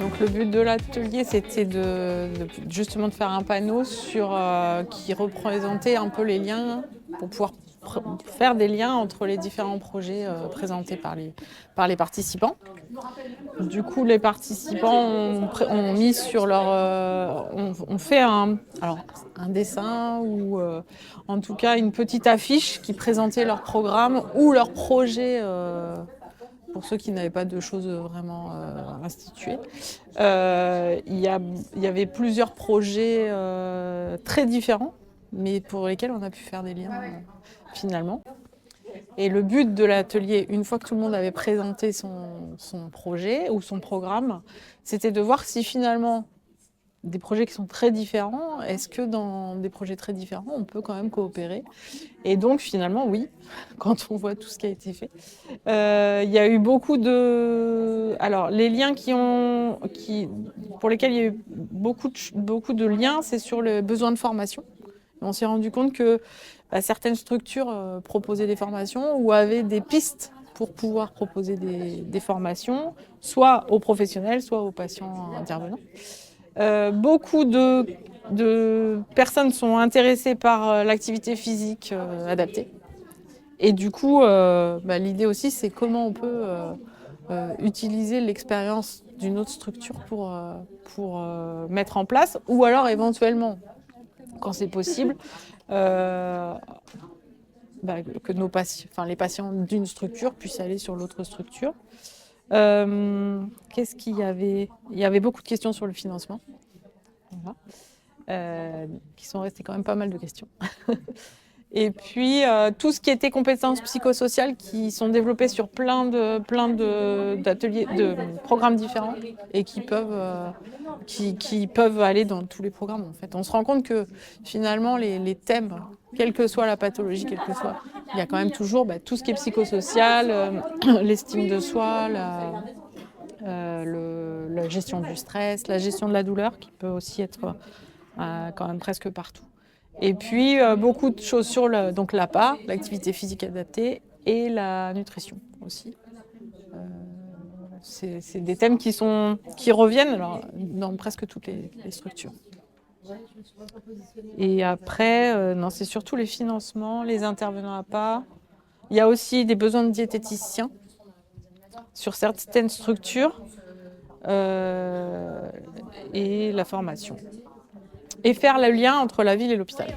Donc le but de l'atelier, c'était justement de faire un panneau qui représentait un peu les liens pour pouvoir faire des liens entre les différents projets présentés par les participants. Du coup, les participants ont mis sur ont fait un dessin ou en tout cas une petite affiche qui présentait leur programme ou leur projet pour ceux qui n'avaient pas de choses vraiment instituées. Il y avait plusieurs projets très différents, mais pour lesquels on a pu faire des liens finalement. Et le but de l'atelier, une fois que tout le monde avait présenté son projet ou son programme, c'était de voir si finalement des projets qui sont très différents, est-ce que dans des projets très différents, on peut quand même coopérer? Et donc finalement, oui, quand on voit tout ce qui a été fait. Il y a eu beaucoup de... Alors, les liens pour lesquels il y a eu beaucoup de liens, c'est sur le besoin de formation. On s'est rendu compte que certaines structures proposaient des formations ou avaient des pistes pour pouvoir proposer des formations, soit aux professionnels, soit aux patients intervenants. Beaucoup de personnes sont intéressées par l'activité physique adaptée. Et du coup, l'idée aussi, c'est comment on peut utiliser l'expérience d'une autre structure pour mettre en place, ou alors éventuellement, quand c'est possible, que les patients d'une structure puissent aller sur l'autre structure. Qu'est-ce qu'il y avait? Il y avait beaucoup de questions sur le financement, voilà. Qui sont restées quand même pas mal de questions. Et puis, tout ce qui était compétences psychosociales qui sont développées sur plein d'ateliers, de programmes différents et qui peuvent aller dans tous les programmes, en fait. On se rend compte que, finalement, les thèmes, quelle que soit la pathologie, il y a quand même toujours tout ce qui est psychosocial, l'estime de soi, la gestion du stress, la gestion de la douleur, qui peut aussi être quand même presque partout. Et puis, beaucoup de choses sur donc l'APA, l'activité physique adaptée, et la nutrition aussi. C'est des thèmes qui reviennent dans presque toutes les structures. Et après, non, c'est surtout les financements, les intervenants APA. Il y a aussi des besoins de diététiciens sur certaines structures et la formation. Et faire le lien entre la ville et l'hôpital.